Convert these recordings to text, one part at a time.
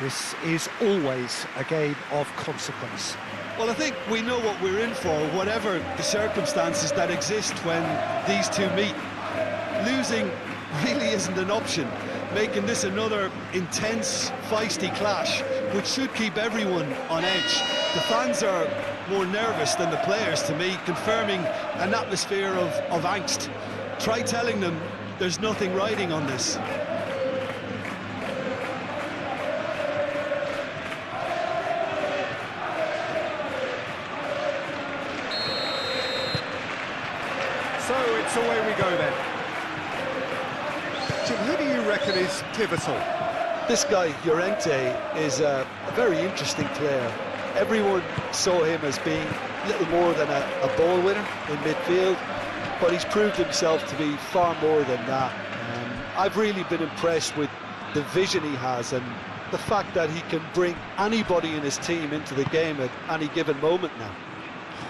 This is always a game of consequence. Well, I think we know what we're in for, whatever the circumstances that exist when these two meet. Losing really isn't an option, making this another intense, feisty clash, which should keep everyone on edge. The fans are more nervous than the players, to me, confirming an atmosphere of angst. Try telling them there's nothing riding on this. So it's away we go then. Jim, who do you reckon is pivotal? This guy, Llorente, is a very interesting player. Everyone saw him as being little more than a ball winner in midfield, but he's proved himself to be far more than that. I've really been impressed with the vision he has and the fact that he can bring anybody in his team into the game at any given moment now.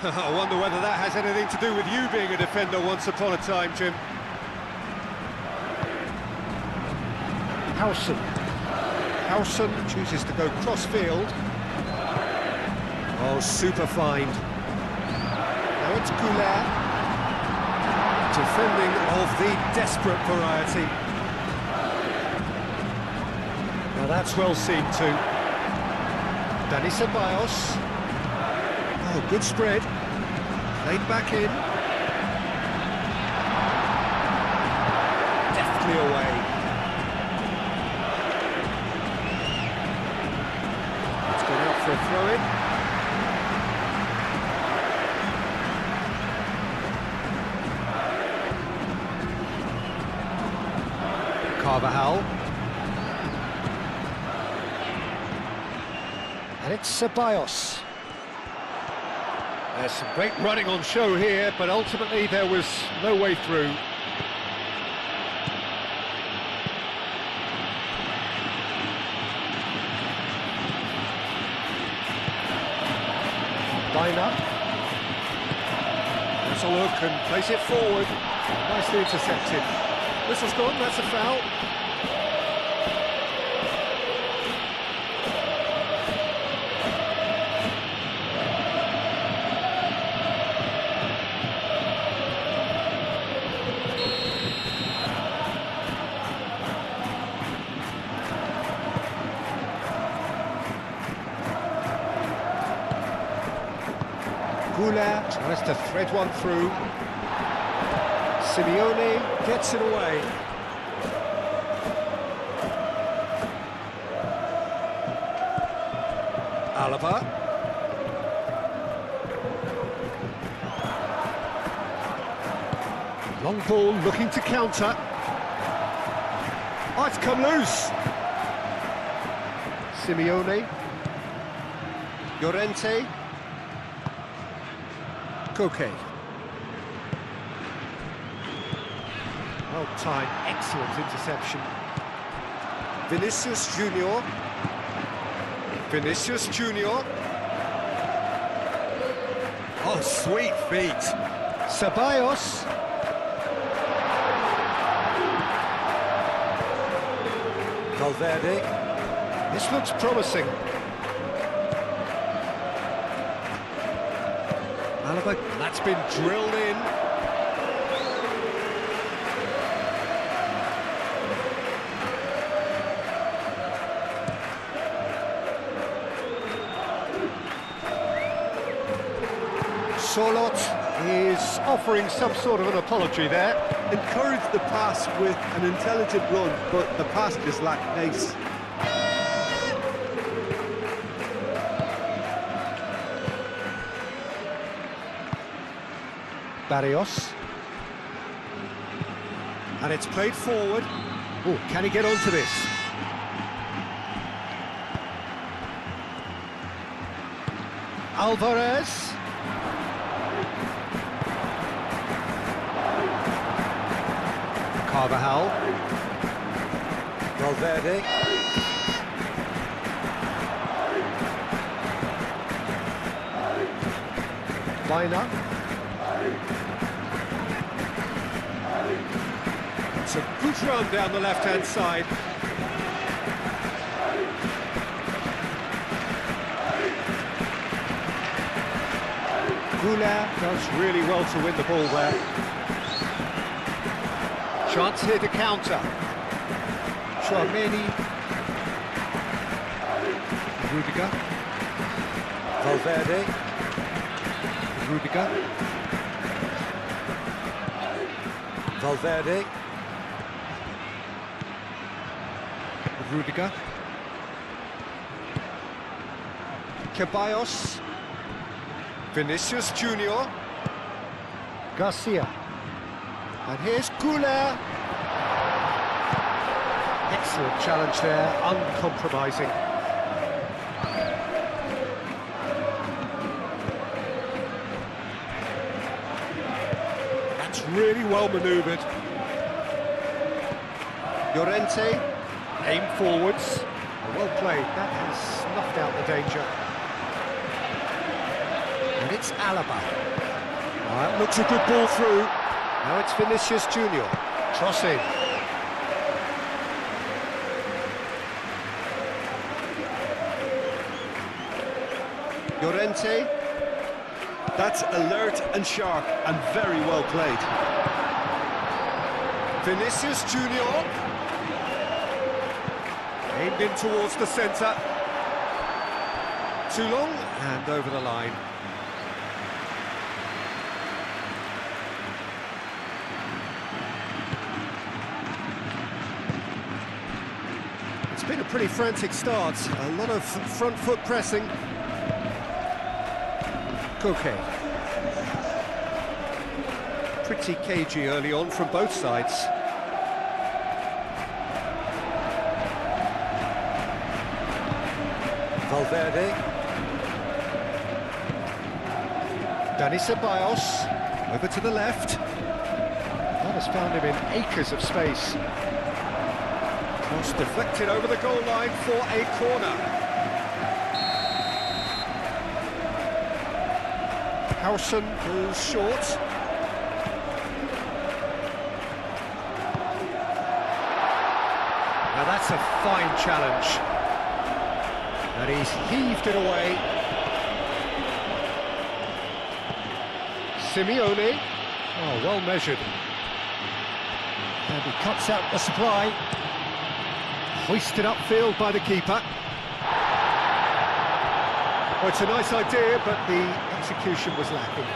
I wonder whether that has anything to do with you being a defender once upon a time, Jim. Howson chooses to go cross-field. Oh, super find. Now it's Goulet. Defending of the desperate variety. Now that's well seen too. Dani Ceballos. Oh, good spread. Played back in. Deftly away. It's gone out for a throw-in. Carvajal. And it's Ceballos. There's some great running on show here, but ultimately there was no way through. Dina. That's a look and plays it forward. Nicely intercepted. Whistle's gone, that's a foul. Goulet tries to thread one through. Simeone gets it away. Alaba. Long ball looking to counter. Oh, it's come loose. Simeone. Llorente. Koke. Well timed, excellent interception. Vinicius Junior. Vinicius Junior. Oh, sweet feet. Ceballos. Valverde. This looks promising. Alaba, that's been drilled in. Sorloth is offering some sort of an apology there. Encouraged the pass with an intelligent run, but the pass just lacked pace. Barrios. And it's played forward. Oh, can he get onto this? Alvarez. Carvajal. Valverde. Dina. It's a good run down the left-hand side. Goulart does really well to win the ball there. Chance here to counter. Chouameni. Rudiger. Valverde. Rudiger. Valverde. Rudiger. KYRGYZ. Vinicius Junior. Garcia. And here's Goulart. Excellent challenge there, uncompromising. That's really well manoeuvred. Llorente, aim forwards. Well played, that has snuffed out the danger. And it's Alaba. That looks a good ball through. Now it's Vinicius Junior, crossing. Llorente. That's alert and sharp and very well played. Vinicius Junior. Aimed in towards the centre. Too long and over the line. It's been a pretty frantic start. A lot of front foot pressing. Koke. Pretty cagey early on from both sides. Valverde. Dani Ceballos. Over to the left. That has found him in acres of space. Cross deflected over the goal line for a corner. Howson goes short. Now that's a fine challenge. And he's heaved it away. Simeone. Oh, well measured. And he cuts out the supply. Hoisted upfield by the keeper. Well, it's a nice idea, but the execution was lacking.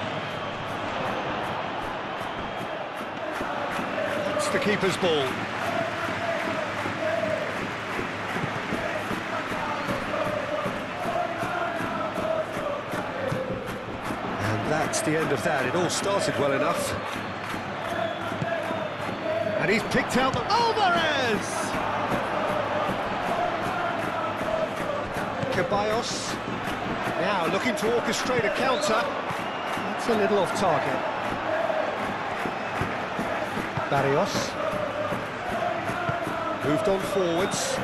That's the keeper's ball. And that's the end of that. It all started well enough. And he's picked out the... Alvarez! KYRGYZ. Now looking to orchestrate a counter. That's a little off target. Barrios. Moved on forwards.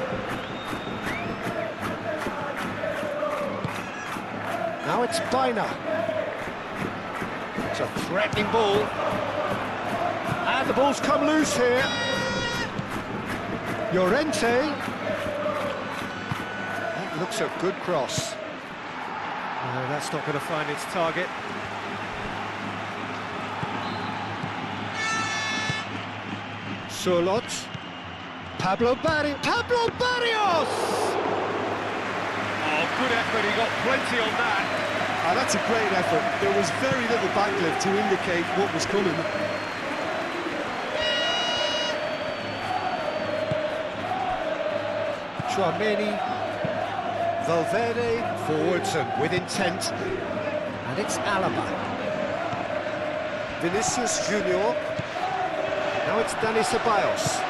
Now it's Baina. It's a threatening ball. And the ball's come loose here. Llorente. That looks a good cross. No, that's not going to find its target. Surlot. Pablo Barrios! Oh, good effort, he got plenty on that. Ah, that's a great effort. There was very little backlift to indicate what was coming. Chouameni. Valverde, forwards and with intent. And it's Alaba. Vinicius Junior. Now it's Dani Ceballos.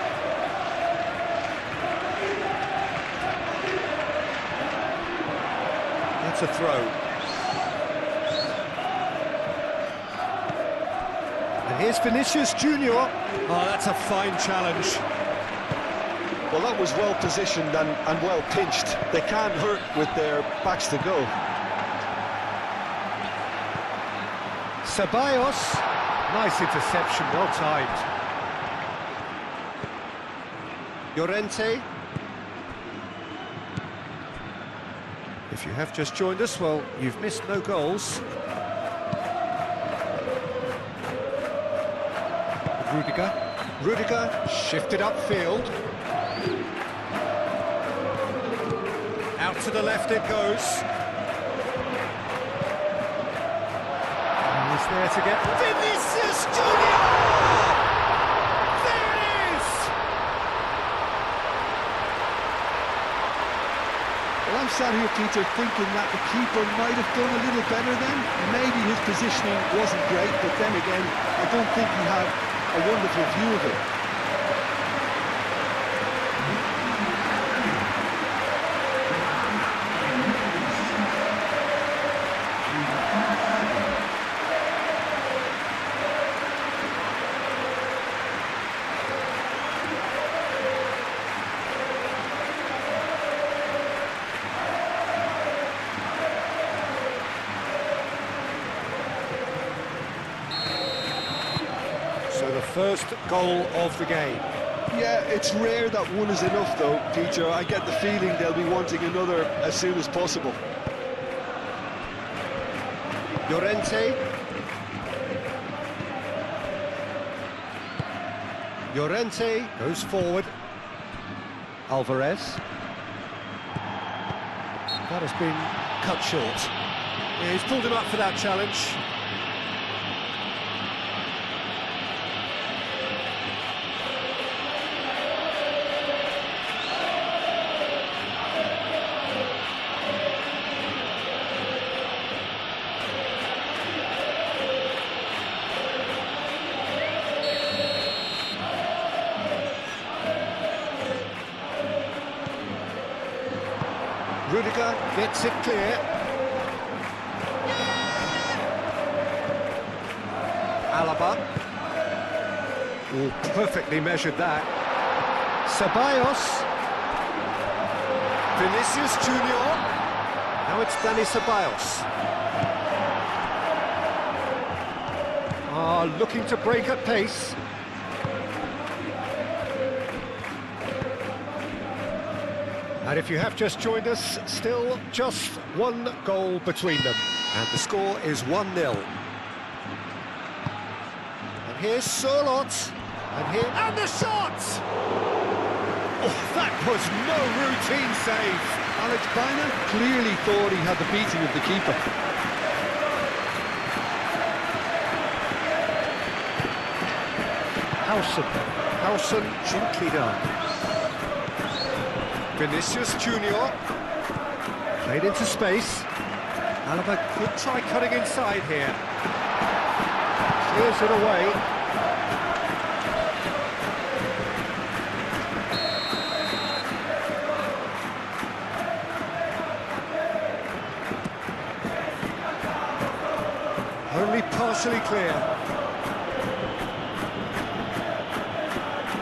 That's a throw. And here's Vinicius Junior. Oh, that's a fine challenge. Well, that was well positioned and well pinched. They can't hurt with their backs to go. Ceballos. Nice interception, well timed. Llorente. If you have just joined us, well, you've missed no goals. Rudiger. Rudiger shifted upfield. Out to the left it goes. And he's there to get Vinicius Junior! There it is! Well, I'm sat here, Peter, thinking that the keeper might have done a little better then. Maybe his positioning wasn't great, but then again, I don't think he had a wonderful view of it. So the first goal of the game. Yeah, it's rare that one is enough though, Peter. I get the feeling they'll be wanting another as soon as possible. Llorente. Llorente goes forward. Alvarez. That has been cut short. Yeah, he's pulled him up for that challenge. Rudiger gets it clear. Alaba. Oh, perfectly measured that. Ceballos. Vinicius Junior. Now it's Dani Ceballos. Looking to break at pace. And if you have just joined us, still just one goal between them. And the score is 1-0. And here's Sørloth. And the shot! Oh, that was no routine save. Alex Biner clearly thought he had the beating of the keeper. Howson gently done. Vinicius Junior. Played into space. Alaba could try cutting inside here. Clears it away. Only partially clear.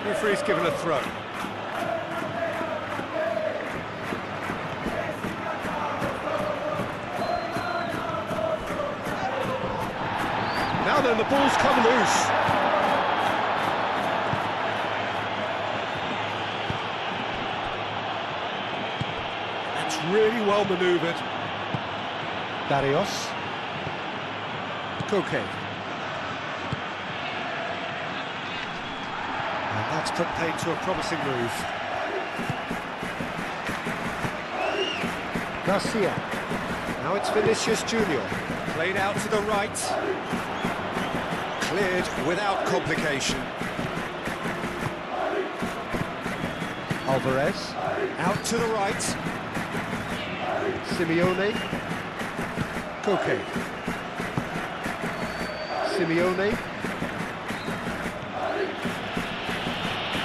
Referee's given a throw. Now then, the ball's come loose. That's really well manoeuvred. Barrios. Koke. And that's put paid to a promising move. Garcia. Now it's Vinicius Junior. Played out to the right. Cleared without complication. Alvarez. Out to the right. Simeone. Koke. Simeone.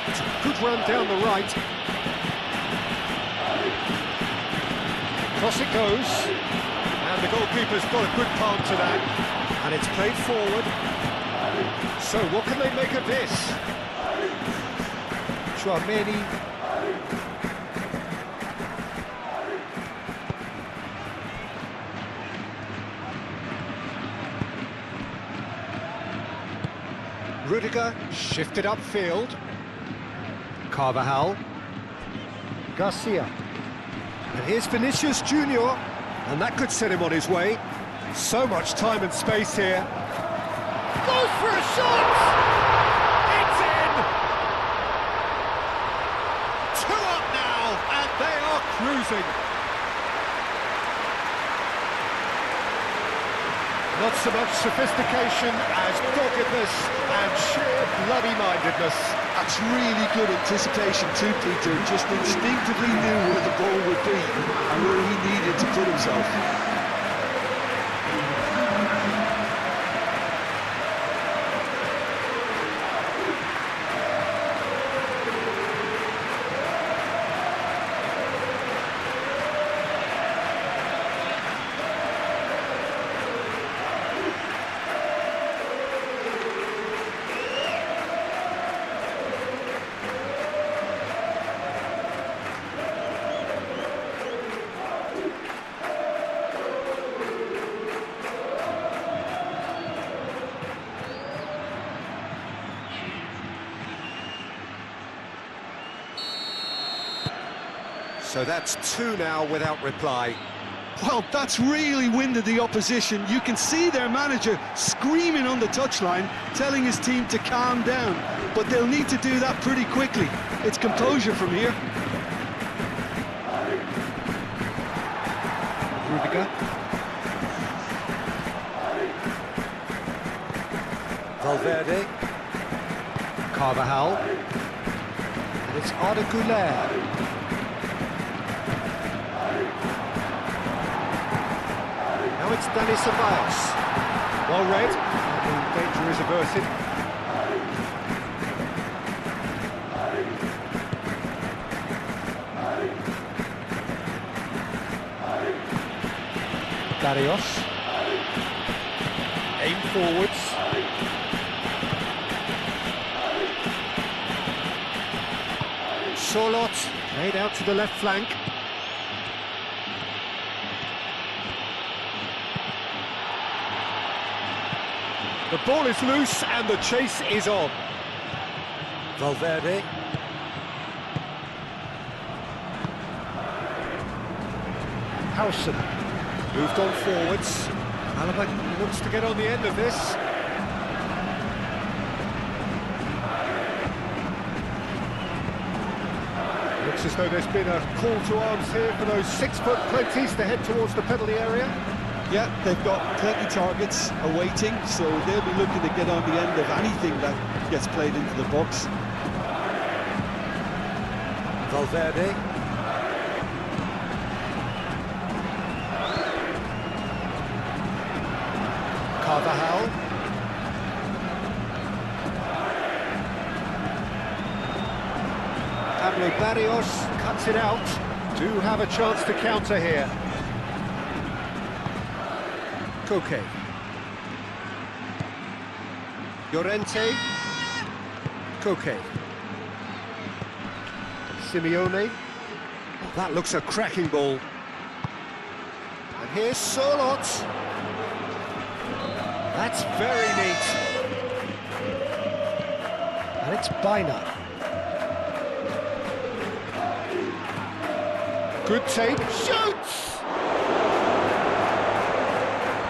It's a good run down the right. Cross it goes. And the goalkeeper's got a good palm to that. And it's played forward. So what can they make of this? Chouameni. Rudiger shifted upfield. Carvajal. Garcia. And here's Vinicius Junior. And that could set him on his way. So much time and space here. Goes for a shot! It losing. Not so much sophistication as doggedness and sheer bloody-mindedness. That's really good anticipation too, Peter. Just instinctively knew where the ball would be and where he needed to put himself. So that's two now without reply. Well, that's really winded the opposition. You can see their manager screaming on the touchline, telling his team to calm down. But they'll need to do that pretty quickly. It's composure from here. Rudiger. Valverde. Carvajal. And it's Arda Güler. Now it's Dani Ceballos. Well read, and the danger is averted. Darius. Aim forwards. Sorloth made out to the left flank. The ball is loose and the chase is on. Valverde. Howson moved on forwards. Alaba looks to get on the end of this. Looks as though there's been a call to arms here for those 6-foot plenties to head towards the penalty area. Yeah, they've got plenty targets awaiting, so they'll be looking to get on the end of anything that gets played into the box. Valverde. Carvajal. Pablo Barrios cuts it out. Do have a chance to counter here. Koke. Llorente. Koke. Simeone. Oh, that looks a cracking ball. And here's Sorloth. That's very neat. And it's Bina. Good take. Shoots!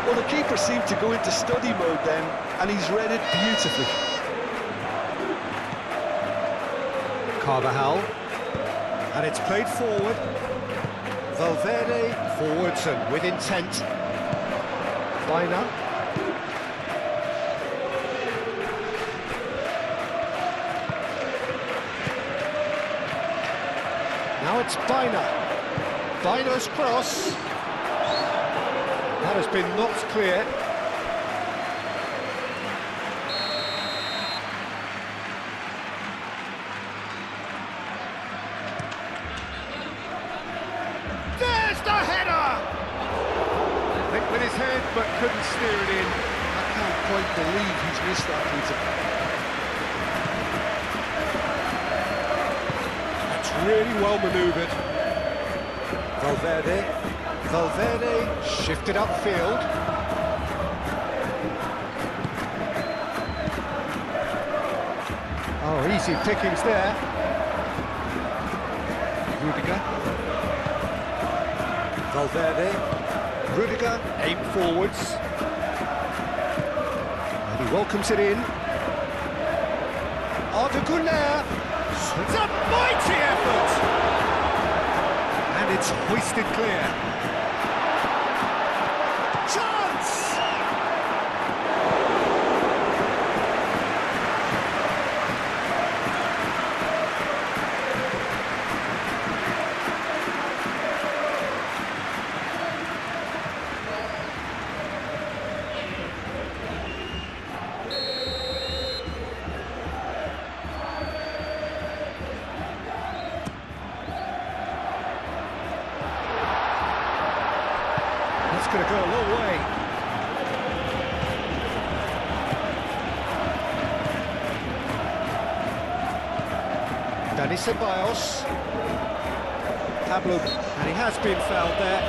Well, the keeper seemed to go into study mode then, and he's read it beautifully. Carvajal. And it's played forward. Valverde forwards and with intent. Bina. Now it's Bina. Bina's cross. That has been knocked clear. There's the header! Linked with his head, but couldn't steer it in. I can't quite believe he's missed that, Peter. That's really well manoeuvred. Valverde. Valverde shifted upfield. Oh, easy pickings there. Rudiger. Valverde. Rudiger, aim forwards. And he welcomes it in. Arda Güler. It's a mighty effort! And And it's hoisted clear. Chance! That's going to go a long way. Dani Ceballos. Pablo, and he has been fouled there.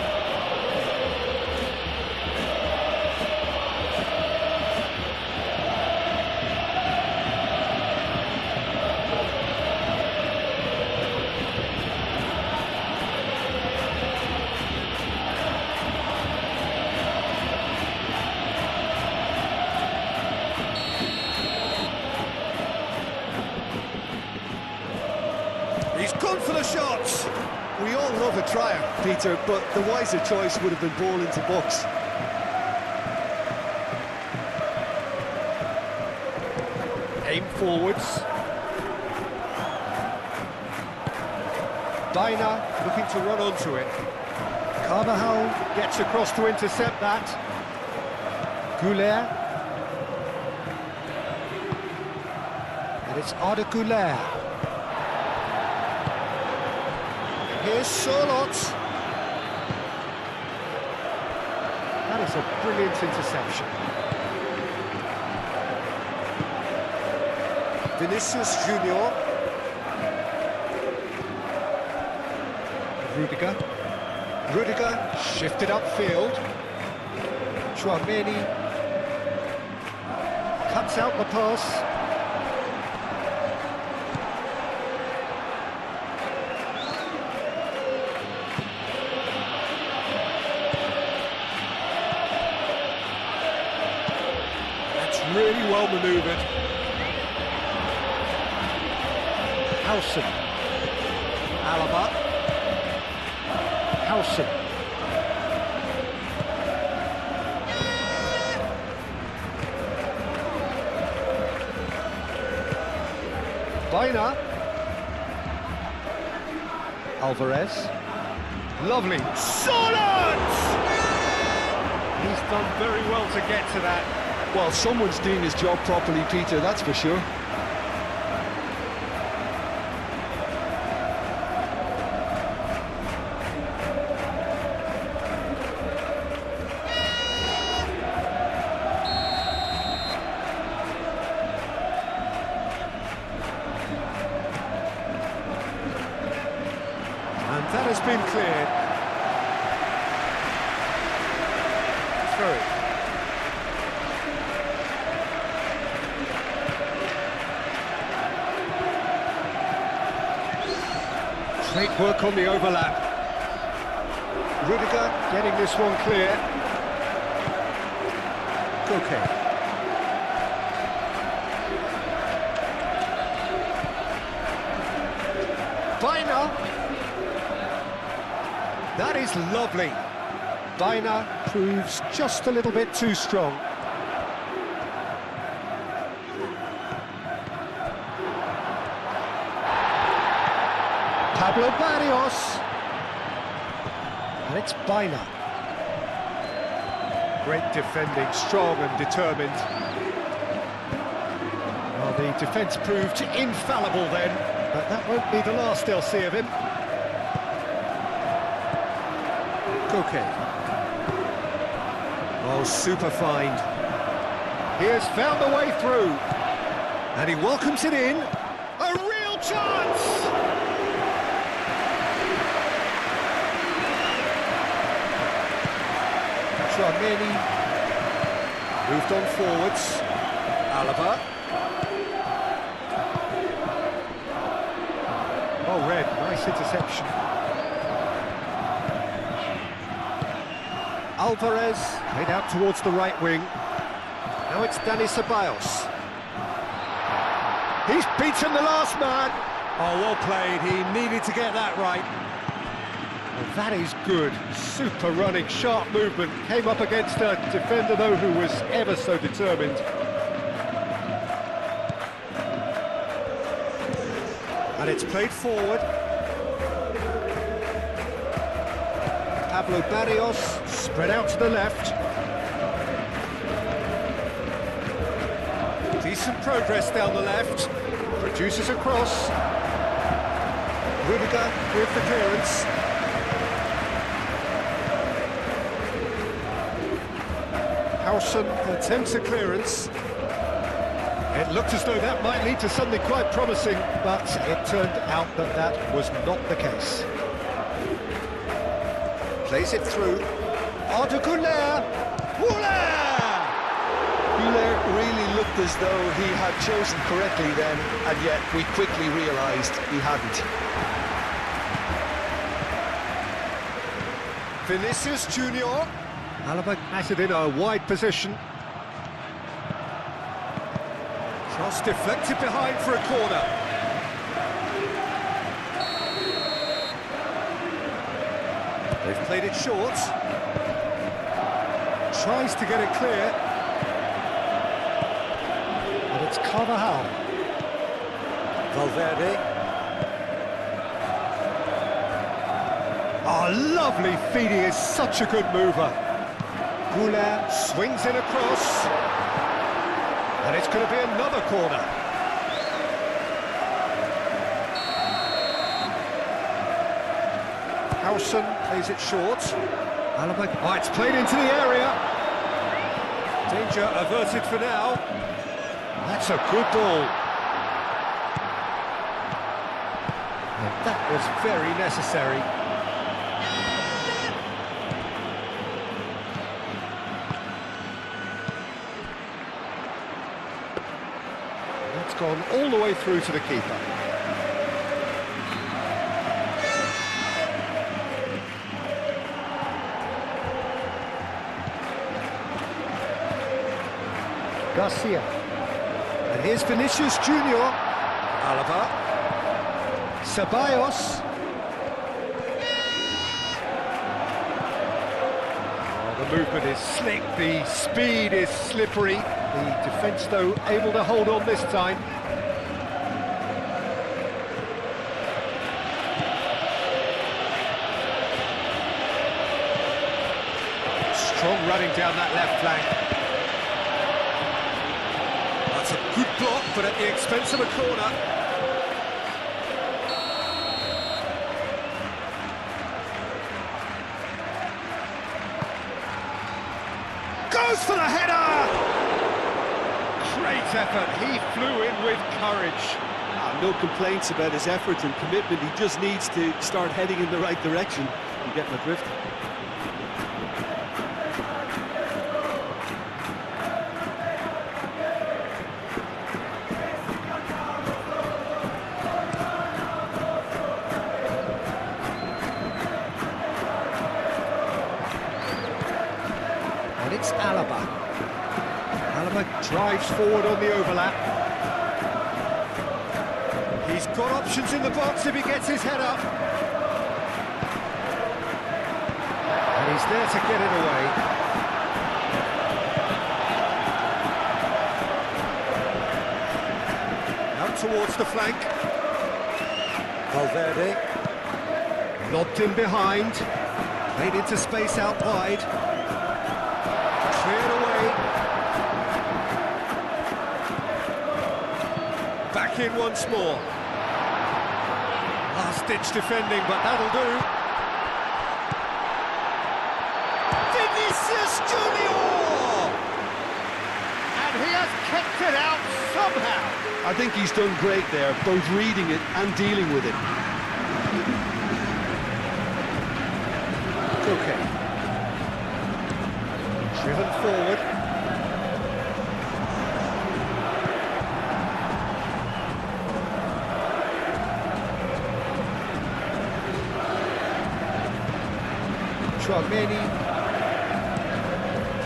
He's gone for the shots. We all love a trier, Peter, but the wiser choice would have been ball into box. Aim forwards. Dina looking to run onto it. Carvajal gets across to intercept that. Goulet. And it's Arda Goulet. Here's Charlotte. That is a brilliant interception. Vinicius Junior. Rudiger shifted upfield. Chouameni cuts out the pass. Really well manoeuvred. Howson. Alaba. Howson. Baina. Alvarez. Lovely. Solid! He's done very well to get to that. Well, someone's doing his job properly, Peter, that's for sure. And that has been cleared. Through. Great work on the overlap. Rudiger getting this one clear. Koke. Baina. That is lovely. Baina proves just a little bit too strong. Pablo Barrios. And it's Baina. Great defending, strong and determined. Well, the defence proved infallible then, but that won't be the last they'll see of him. Koke. Oh, super find. He has found a way through. And he welcomes it in. A real chance! Chouameni moved on forwards. Alaba. Oh, Red, nice interception. Alvarez played out towards the right wing. Now it's Dani Ceballos. He's beaten the last man. Oh, well played. He needed to get that right. Well, that is good. Super running, sharp movement. Came up against a defender, though, who was ever so determined. And it's played forward. Pablo Barrios, spread out to the left. Decent progress down the left. Produces a cross. Rudiger with the clearance. Hausen attempts a clearance. It looked as though that might lead to something quite promising, but it turned out that that was not the case. Plays it through. Arda Güler! Güler really looked as though he had chosen correctly then, and yet we quickly realised he hadn't. Vinicius Junior. Alaba batted in a wide position. Cross deflected behind for a corner. They've played it short. Tries to get it clear. And it's Carvajal. Valverde. Oh, lovely feed, he is such a good mover. Güler swings in across. And it's going to be another corner. Hausen plays it short. Alaba. Oh, it's played into the area. Danger averted for now. That's a good ball. And that was very necessary. That's gone all the way through to the keeper. Garcia. And here's Vinicius Junior. Alaba. Ceballos. Oh, the movement is slick, the speed is slippery. The defence, though, able to hold on this time. Strong running down that left flank. That's a good block, but at the expense of a corner. Goes for the header! Great effort, he flew in with courage. No complaints about his effort and commitment, he just needs to start heading in the right direction. You get my drift. And it's Alaba. Alaba drives forward on the overlap. He's got options in the box if he gets his head up. And he's there to get it away. Out towards the flank. Valverde. Lobbed in behind. Played into space out wide. Cleared away. Back in once more. Last-ditch defending, but that'll do. Vinicius Junior! And he has kept it out somehow. I think he's done great there, both reading it and dealing with it. Okay. Driven forward. Chouameni.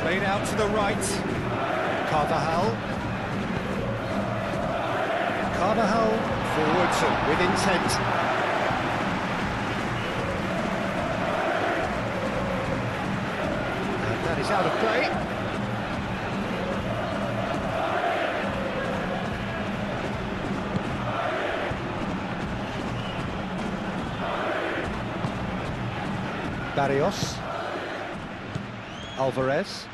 Played out to the right. Carvajal. Carvajal forwards and with intent. He's out of play. Barrios. Alvarez.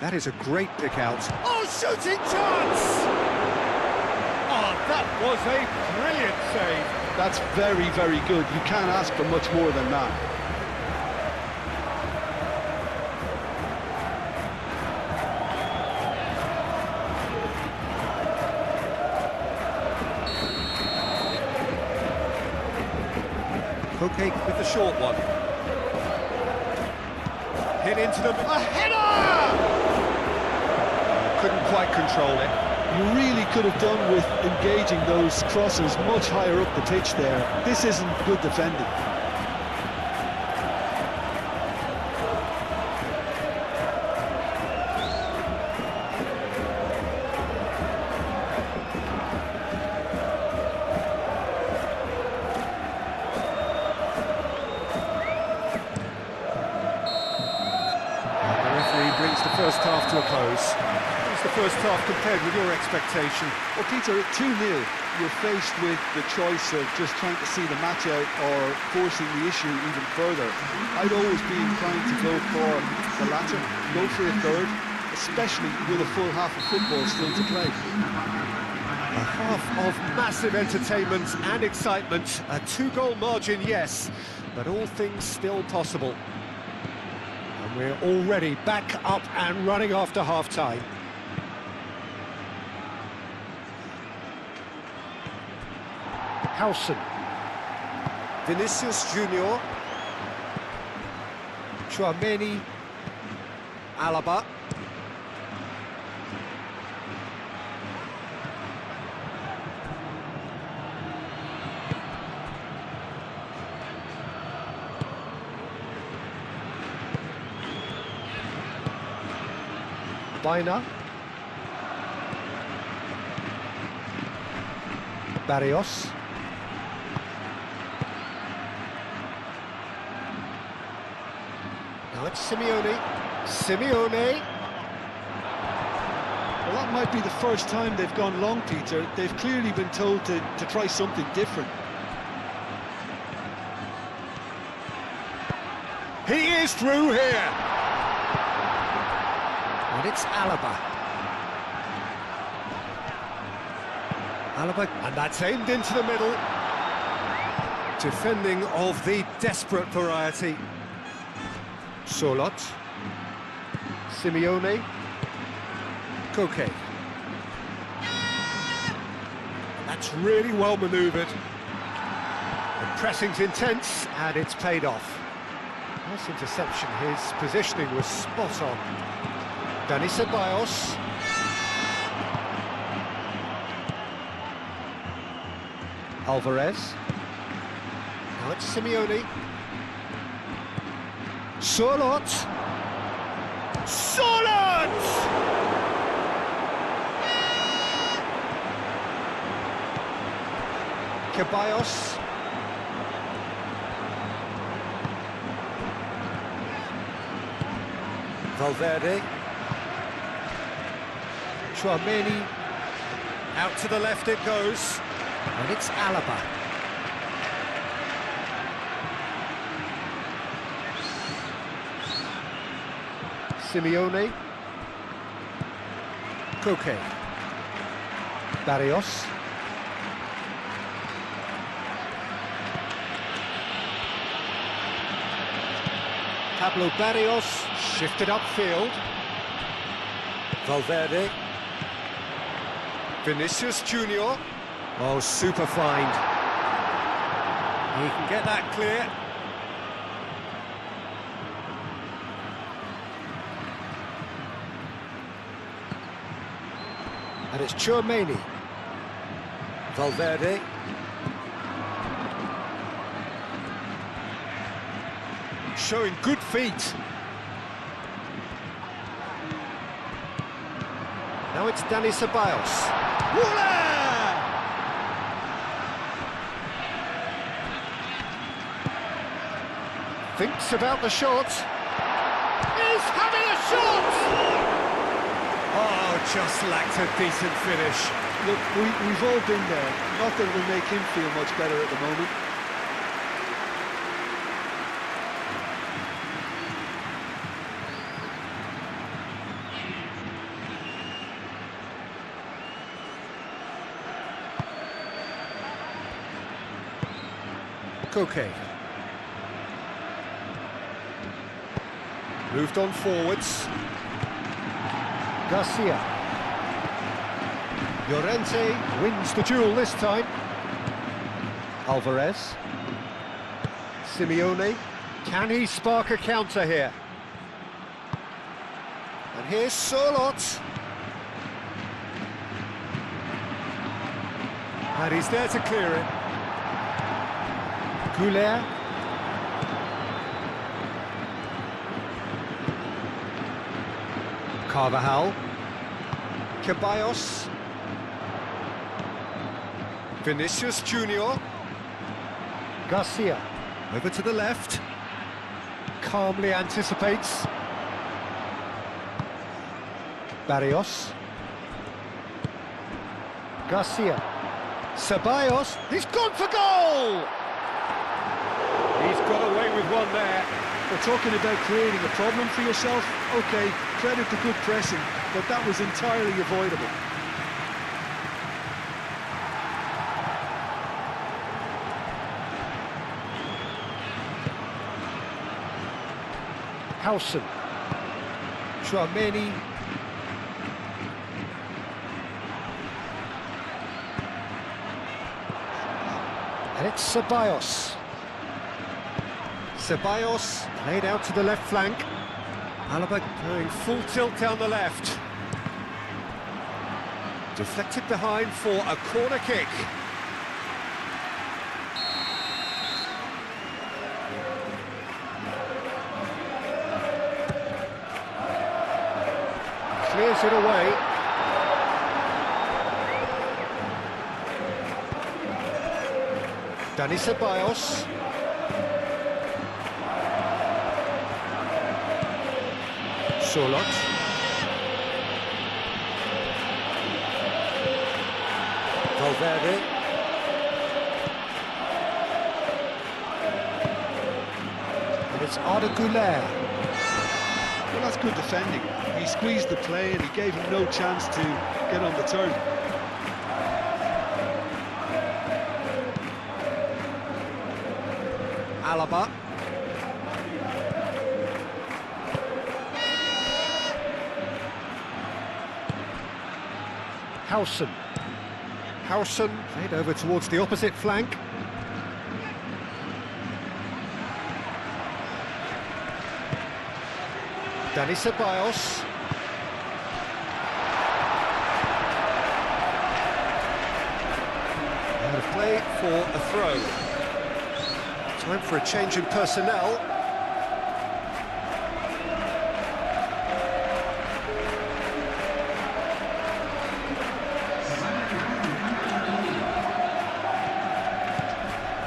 That is a great pick out. Oh, shooting chance! Oh, that was a brilliant save. That's very, very good. You can't ask for much more than that. Koke with the short one. Hit into them. A header! Couldn't quite control it. You really could have done with engaging those crosses much higher up the pitch there. This isn't good defending. Brings the first half to a close. How's the first half compared with your expectation? Well, Peter, at 2-0, you're faced with the choice of just trying to see the match out or forcing the issue even further. I'd always be inclined to go for the latter, go for a third, especially with a full half of football still to play. A half of massive entertainment and excitement. A 2-goal margin, yes, but all things still possible. And we're already back up and running after half-time. Howson. Vinicius Junior. Chouameni. Alaba. Baina. Barrios. Now it's Simeone. Simeone. Well, that might be the first time they've gone long, Peter. They've clearly been told to try something different. He is through here. And it's Alaba. Alaba, and that's aimed into the middle. Defending of the desperate variety. Solot. Simeone. Koke. That's really well manoeuvred. The pressing's intense, and it's paid off. Nice interception. His positioning was spot on. Dani Ceballos. Alvarez. Now it's Simeone. Solot. Solot! Ceballos. Valverde. Chouameni. Out to the left it goes. And it's Alaba. Simeone. Koke. Barrios. Pablo Barrios shifted upfield. Valverde. Vinicius Junior. Oh, super find. He can get that clear. And it's Chouameni. Valverde. Showing good feet. Now it's Dani Ceballos. Thinks about the shot. He's having a shot! Oh, just lacked a decent finish. Look, we've all been there. Not that it will make him feel much better at the moment. Koke. Moved on forwards. Garcia. Llorente wins the duel this time. Alvarez. Simeone. Can he spark a counter here? And here's Sørloth. And he's there to clear it. Goulet. Carvajal. KYRGYZ. Vinicius Junior. Garcia. Over to the left. Calmly anticipates. Barrios. Garcia. Ceballos. He's gone for goal! He's got away with one there. We're talking about creating a problem for yourself. OK, credit to good pressing, but that was entirely avoidable. Howson. Tchouameni. And it's Ceballos. Ceballos played out to the left flank. Alaba going full tilt down the left. Deflected behind for a corner kick. Clears it away. Dani Ceballos. Sørloth. Valverde. And it's Arda Güler. Well, that's good defending. He squeezed the play and he gave him no chance to get on the turn. Alaba. Howson. Howson played over towards the opposite flank. Dani Ceballos. Out of play for a throw. Time for a change in personnel.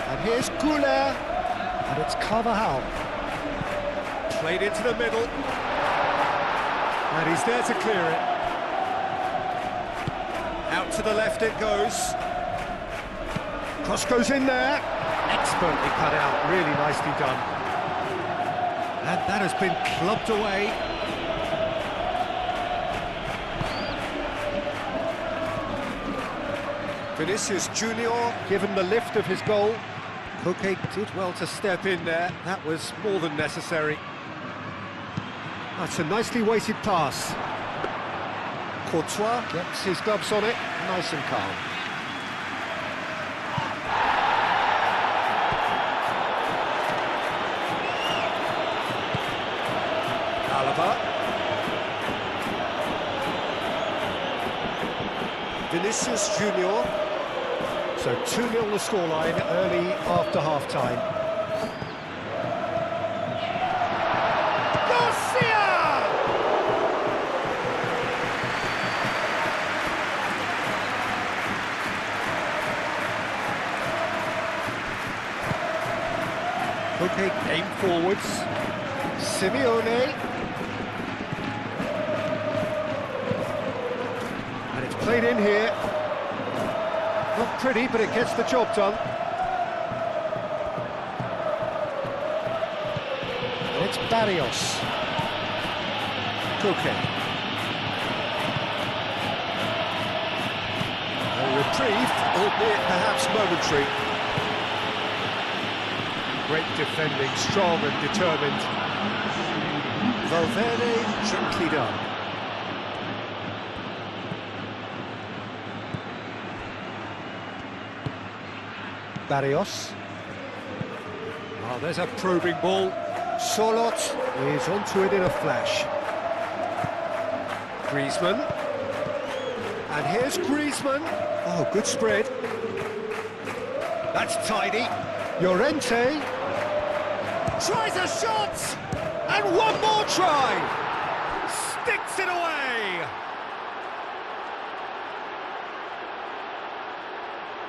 And here's Goulet. And it's Carvajal. Played into the middle. And he's there to clear it. Out to the left it goes. Cross goes in there. Expertly cut out, really nicely done. And that has been clubbed away. Vinicius Junior given the lift of his goal. Koke did well to step in there. That was more than necessary. That's a nicely weighted pass. Courtois gets his gloves on it, nice and calm. Alaba. Vinicius Junior. So 2-0 the scoreline early after half-time. Garcia! Okay, game forwards. Simeone. Played in here. Not pretty, but it gets the job done. And it's Barrios. Koke. A reprieve, albeit perhaps momentary. Great defending, strong and determined. Valverde, gently done. Barrios. Oh, there's a probing ball. Solot is onto it in a flash. Griezmann. And here's Griezmann. Oh, good spread. That's tidy. Llorente tries a shot! And one more try! Sticks it away!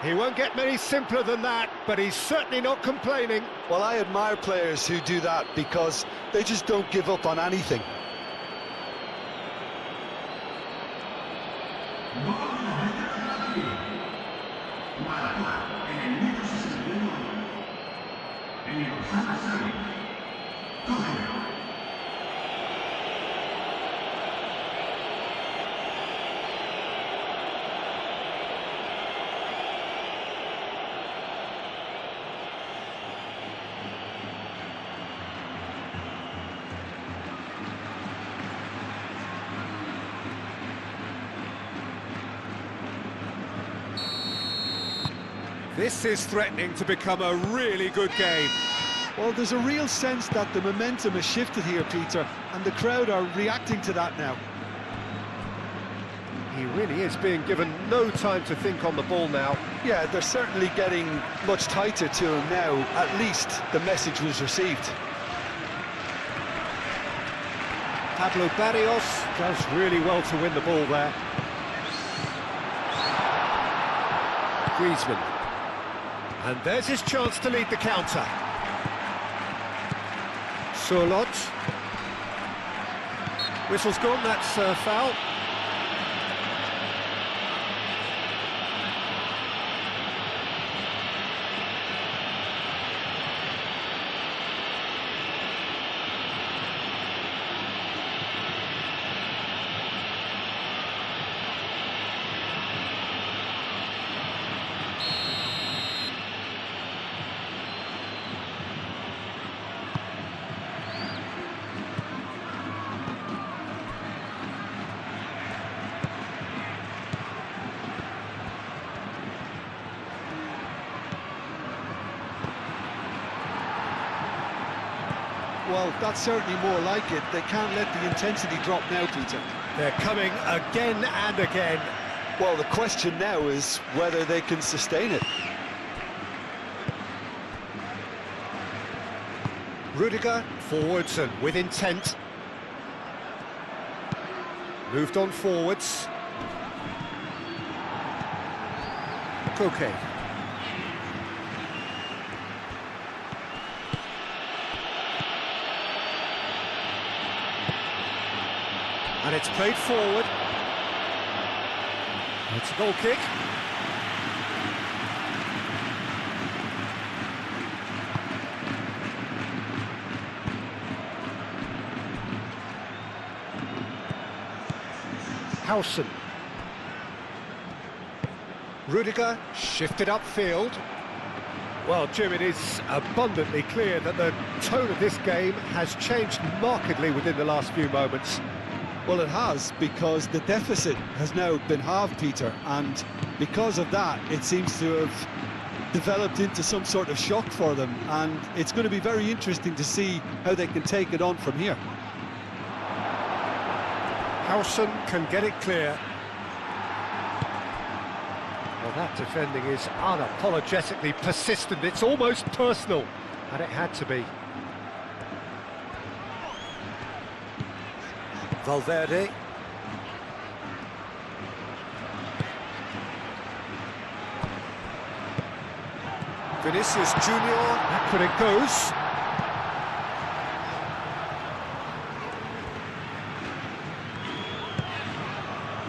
He won't get many simpler than that, but he's certainly not complaining. Well, I admire players who do that because they just don't give up on anything. This is threatening to become a really good game. Well, there's a real sense that the momentum has shifted here, Peter, and the crowd are reacting to that now. He really is being given no time to think on the ball now. Yeah, they're certainly getting much tighter to him now. At least the message was received. Pablo Barrios does really well to win the ball there. Griezmann. And there's his chance to lead the counter. Solot. Whistle's gone, that's a foul. Well, that's certainly more like it. They can't let the intensity drop now, Peter. They're coming again and again. Well, the question now is whether they can sustain it. Rudiger forwards and with intent. Moved on forwards. Koke. And it's played forward. It's a goal kick. Howson. Rudiger shifted upfield. Well, Jim, it is abundantly clear that the tone of this game has changed markedly within the last few moments. Well, it has, because the deficit has now been halved, Peter, and because of that, it seems to have developed into some sort of shock for them, and it's going to be very interesting to see how they can take it on from here. Howson can get it clear. Well, that defending is unapologetically persistent. It's almost personal, and it had to be. Valverde. Vinicius Junior. Back when it goes.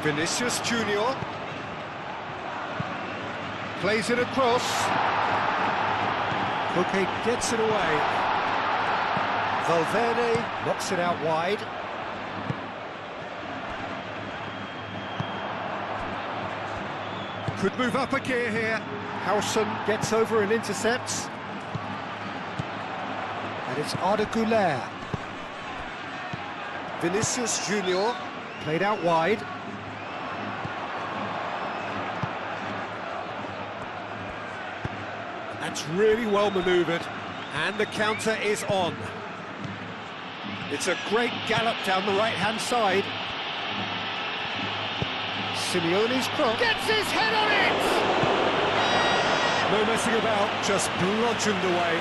Vinicius Junior. Plays it across. Koke gets it away. Valverde knocks it out wide. Could move up a gear here. Howson gets over and intercepts. And it's Arda Güler. Vinicius Junior played out wide. That's really well manoeuvred, and the counter is on. It's a great gallop down the right-hand side. Simeone's cross. Gets his head on it! No messing about, just bludgeoned away.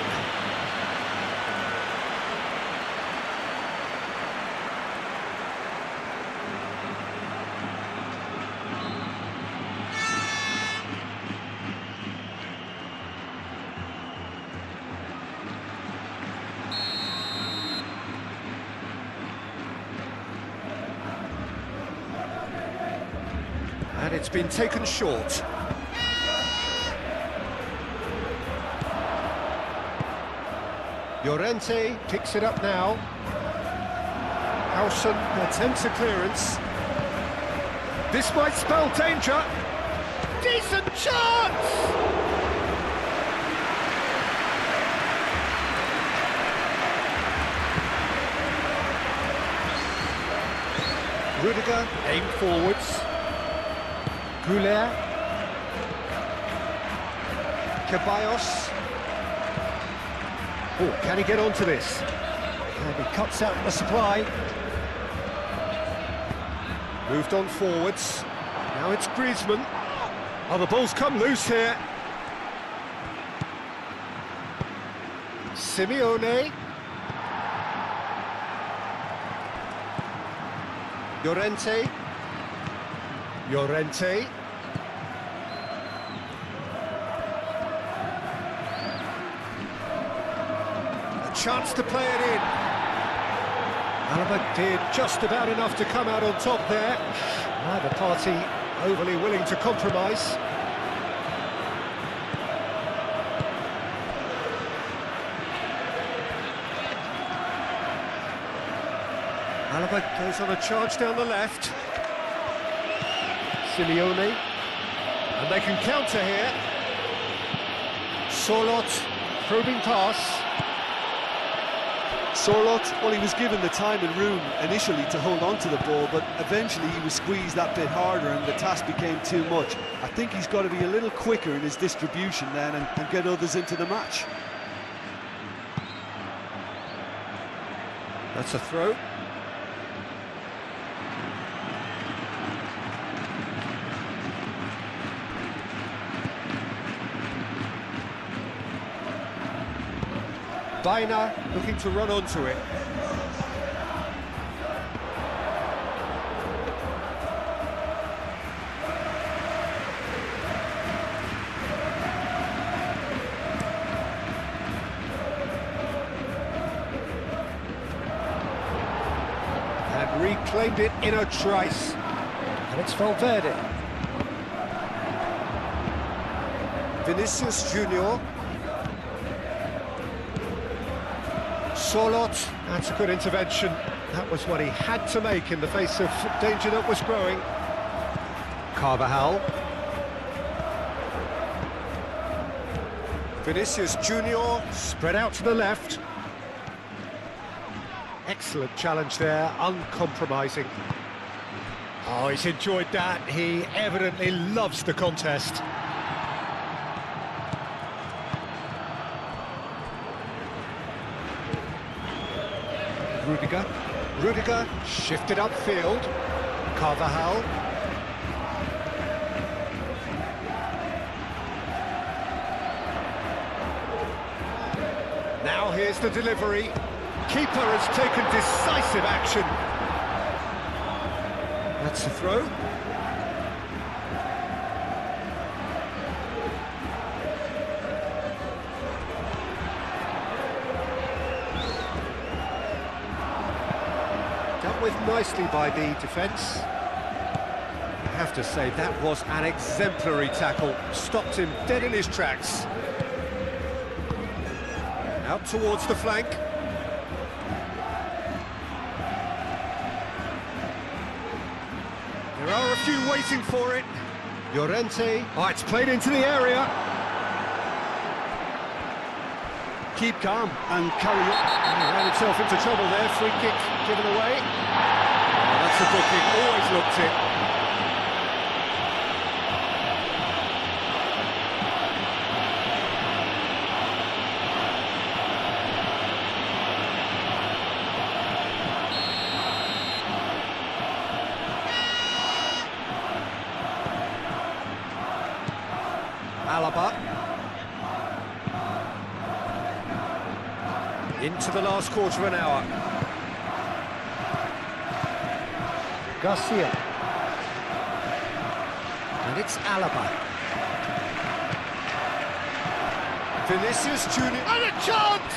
And it's been taken short. Llorente picks it up now. Howson attempts a clearance. This might spell danger. Decent chance! Rudiger aimed forwards. Güler. KYRGYZ. Oh, can he get onto this? And he cuts out the supply. Moved on forwards. Now it's Griezmann. Oh, the ball's come loose here. Simeone. Llorente. Llorente. A chance to play it in. Alaba did just about enough to come out on top there. Neither party overly willing to compromise. Alaba goes on a charge down the left. Simeone, and they can counter here. Sorloth, probing pass. Sorloth, well, he was given the time and room initially to hold on to the ball, but eventually he was squeezed that bit harder and the task became too much. I think he's got to be a little quicker in his distribution then and get others into the match. That's a throw. Baina looking to run onto it. And reclaimed it in a trice. And it's Valverde. Vinicius Junior. Sorloth, that's a good intervention. That was what he had to make in the face of danger that was growing. Carvajal. Vinicius Junior, spread out to the left. Excellent challenge there, uncompromising. Oh, he's enjoyed that. He evidently loves the contest. Rudiger shifted upfield. Carvajal. Now here's the delivery. Keeper has taken decisive action. That's the throw. Dealt with nicely by the defence. have to say, that was an exemplary tackle. Stopped him dead in his tracks. Out towards the flank. There are a few waiting for it. Llorente. Oh, it's played into the area. Keep calm and carry on. He ran himself into trouble there. Free kick given away. Oh, that's a booking. Always looked it. Alaba. Into the last quarter of an hour. Garcia. And it's Alaba. Vinicius Junior. And a chance!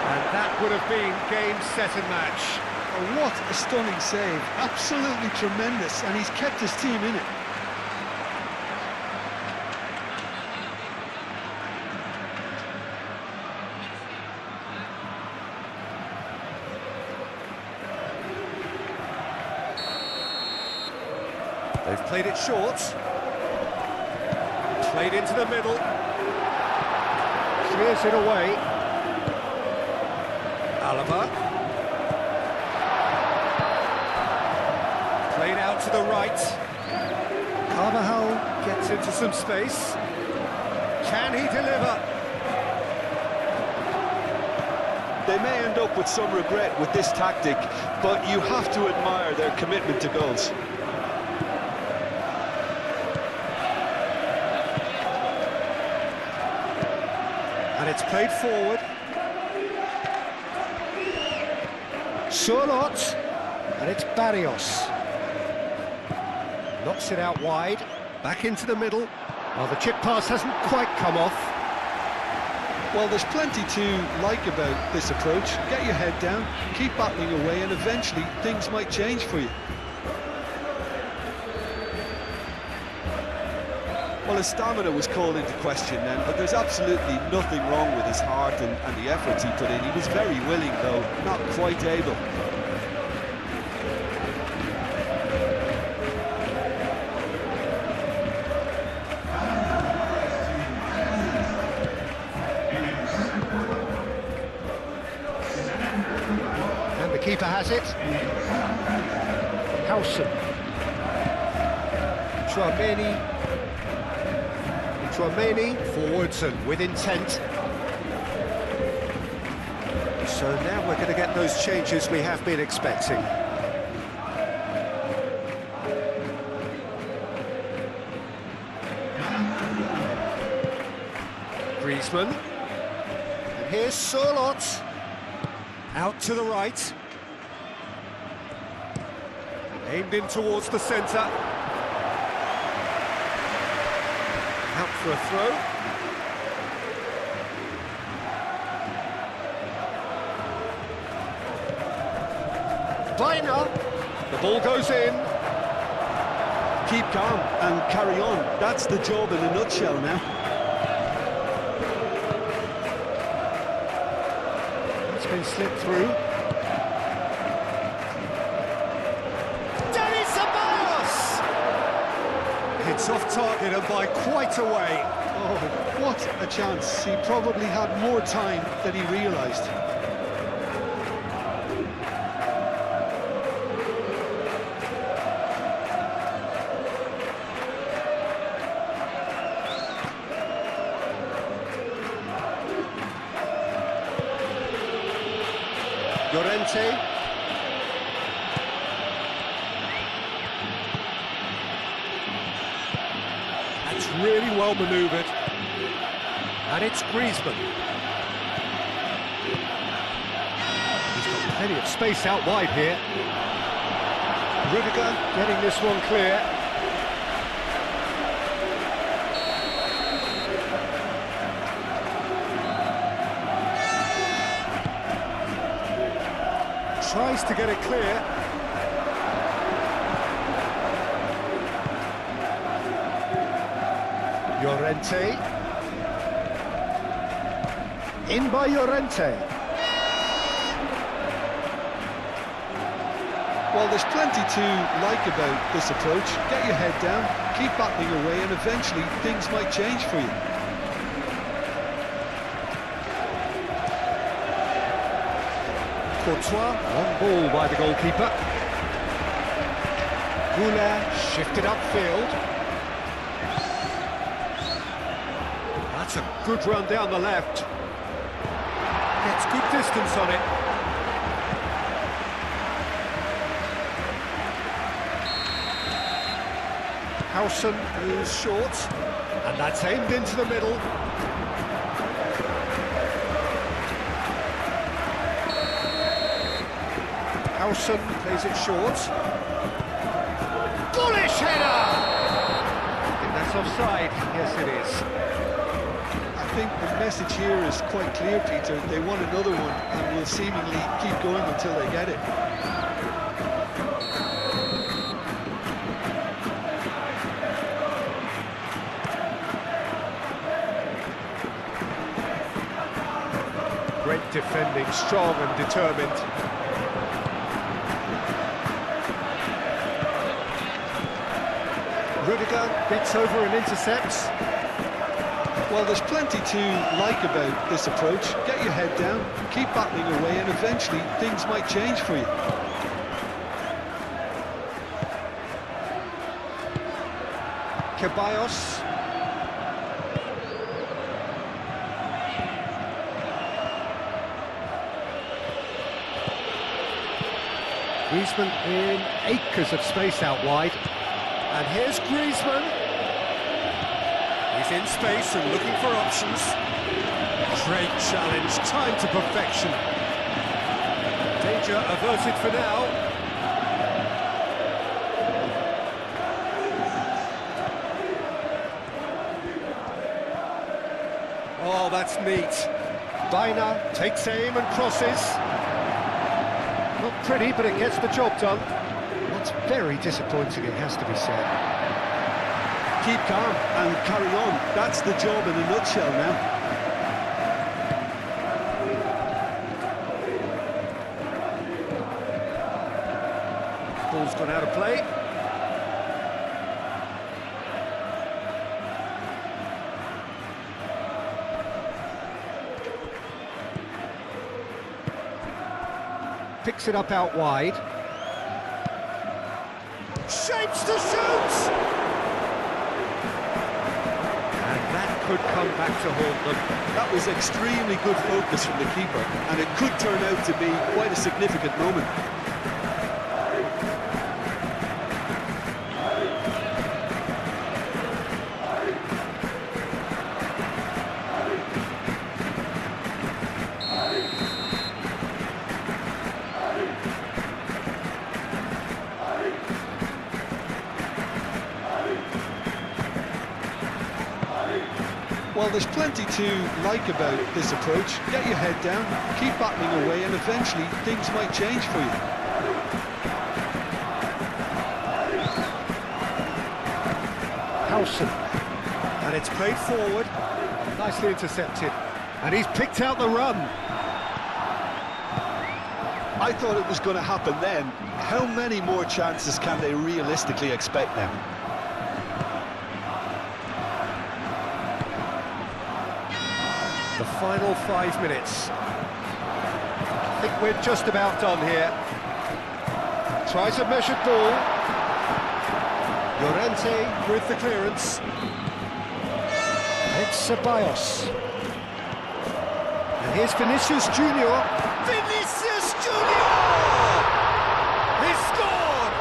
And that would have been game, set and match. Oh, what a stunning save. Absolutely tremendous, and he's kept his team in it. They've played it short. Played into the middle. Clears it away. Alaba. Played out to the right. Carvajal gets into some space. Can he deliver? They may end up with some regret with this tactic, but you have to admire their commitment to goals. And it's played forward. Surlot. And it's Barrios. Knocks it out wide. Back into the middle. Well, the chip pass hasn't quite come off. Well, there's plenty to like about this approach. Get your head down, keep battling away, and eventually things might change for you. Well, his stamina was called into question then, but there's absolutely nothing wrong with his heart and the efforts he put in. He was very willing, though, not quite able. And the keeper has it. Howson. Chouameni forwards and with intent. So now we're going to get those changes we have been expecting. Griezmann. And here's Surlot. Out to the right. Aimed in towards the centre. Out for a throw. Baina. The ball goes in. Keep calm and carry on. That's the job in a nutshell now. It's been slipped through. It's off target and by quite a way. Oh, what a chance. He probably had more time than he realised. Llorente. That's really well manoeuvred. And it's Griezmann. He's got plenty of space out wide here. Rudiger getting this one clear. Tries to get it clear. Llorente. In by Llorente. Well, there's plenty to like about this approach. Get your head down, keep battling away, and eventually things might change for you. Courtois, long ball by the goalkeeper. Goulet shifted upfield. That's a good run down the left. Gets good distance on it. Howson is short, and that's aimed into the middle. Howson plays it short. Bullish header! I think that's offside. Yes, it is. I think the message here is quite clear, Peter. They want another one and will seemingly keep going until they get it. Great defending, strong and determined. Rudiger gets over and intercepts. Well, there's plenty to like about this approach. Get your head down, keep battling away, and eventually things might change for you. KYRGYZ. Griezmann in acres of space out wide. And here's Griezmann. He's in space and looking for options. Great challenge, time to perfection. Danger averted for now. Oh, that's neat. Baina takes aim and crosses. Not pretty, but it gets the job done. That's very disappointing, it has to be said. Keep calm and carry on. That's the job in a nutshell now. Ball's gone out of play. Picks it up out wide. Shapes to shoot! And that could come back to haunt them. That was extremely good focus from the keeper, and it could turn out to be quite a significant moment. Well, there's plenty to like about this approach. Get your head down, keep battling away, and eventually things might change for you. Howson. And it's played forward. Nicely intercepted. And he's picked out the run. I thought it was going to happen then. How many more chances can they realistically expect now? The final 5 minutes. I think we're just about done here. Tries a measured ball. Llorente with the clearance. It's Ceballos. And here's Vinicius Junior. Vinicius Junior! He scored!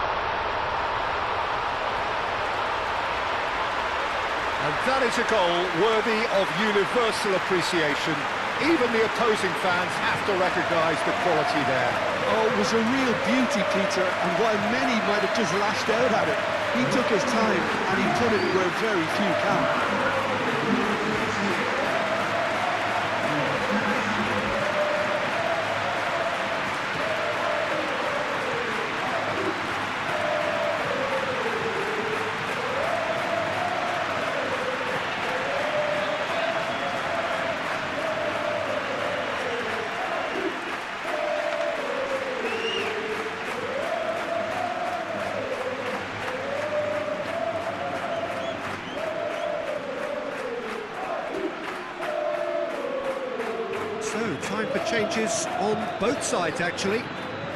And that is a goal worthy of universal appreciation. Even the opposing fans have to recognise the quality there. Oh, it was a real beauty, Peter, and while many might have just lashed out at it, he took his time and he put it where very few can. Changes on both sides, actually.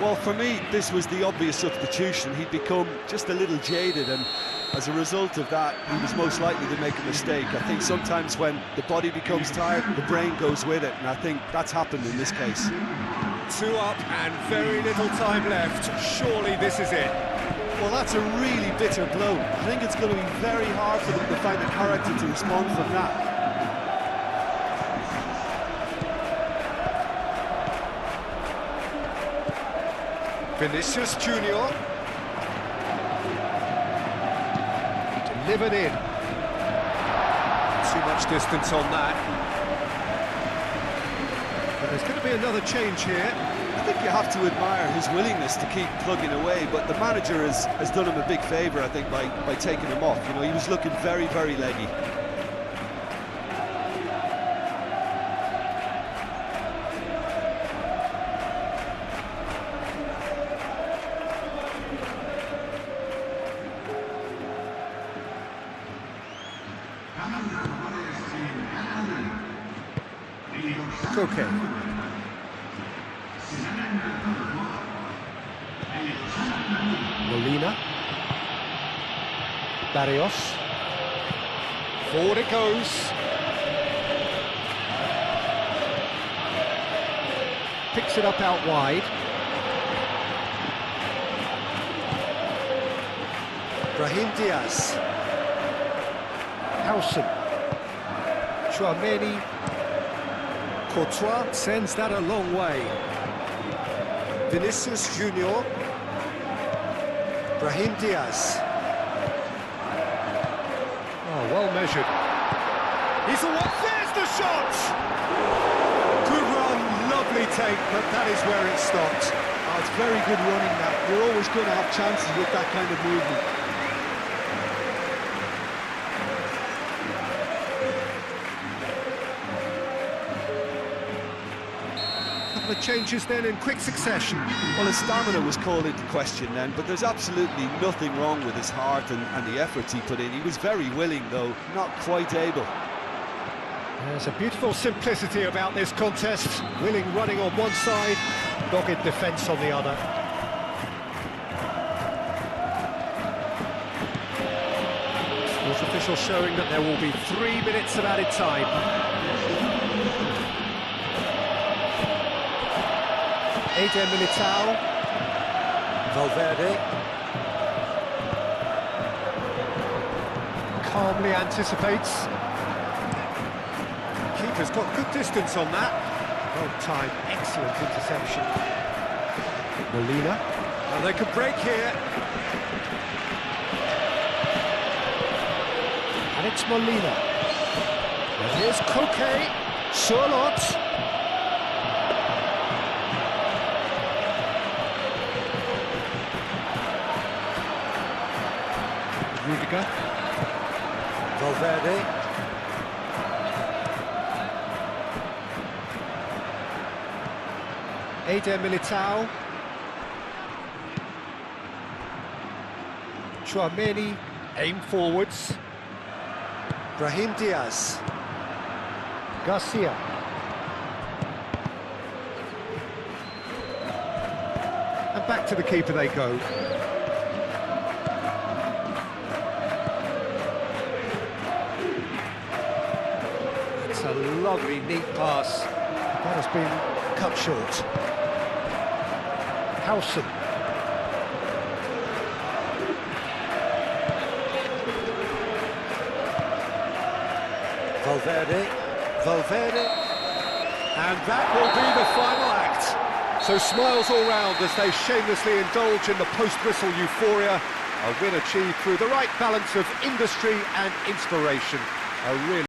Well, for me, this was the obvious substitution. He'd become just a little jaded, and as a result of that, he was most likely to make a mistake. I think sometimes when the body becomes tired, the brain goes with it, and I think that's happened in this case. 2 up and very little time left. Surely this is it. Well, that's a really bitter blow. I think it's going to be very hard for them to find the character to respond from that. Vinicius Junior. Delivered in. Too much distance on that. But there's going to be another change here. I think you have to admire his willingness to keep plugging away, but the manager has done him a big favour, I think, by taking him off. You know, he was looking very, very leggy. Okay. Molina. Barrios. Forward it goes. Picks it up out wide. Brahim Diaz. Howson. Chouameni. Courtois sends that a long way. Vinicius Junior. Brahim Diaz. Oh, well measured. He's the one. There's the shot! Good run, lovely take, but that is where it stopped. Oh, it's very good running that. You're always going to have chances with that kind of movement. The changes then in quick succession. Well, his stamina was called into question then, but there's absolutely nothing wrong with his heart and the efforts he put in. He was very willing, though, not quite able. There's a beautiful simplicity about this contest. Willing running on one side, dogged defence on the other. Sports official showing that there will be 3 minutes of added time. Eder Militao, Valverde, calmly anticipates. Keeper's got good distance on that. Well timed, excellent interception. Molina, and they could break here. And it's Molina. And here's Koke, Charlotte. Rudiger, Valverde, Eder Militao, Chouameni, aim forwards, Brahim Diaz, Garcia, and back to the keeper they go. A lovely, neat pass. That has been cut short. Howson. Valverde. And that will be the final act. So smiles all round as they shamelessly indulge in the post-whistle euphoria. A win achieved through the right balance of industry and inspiration. A really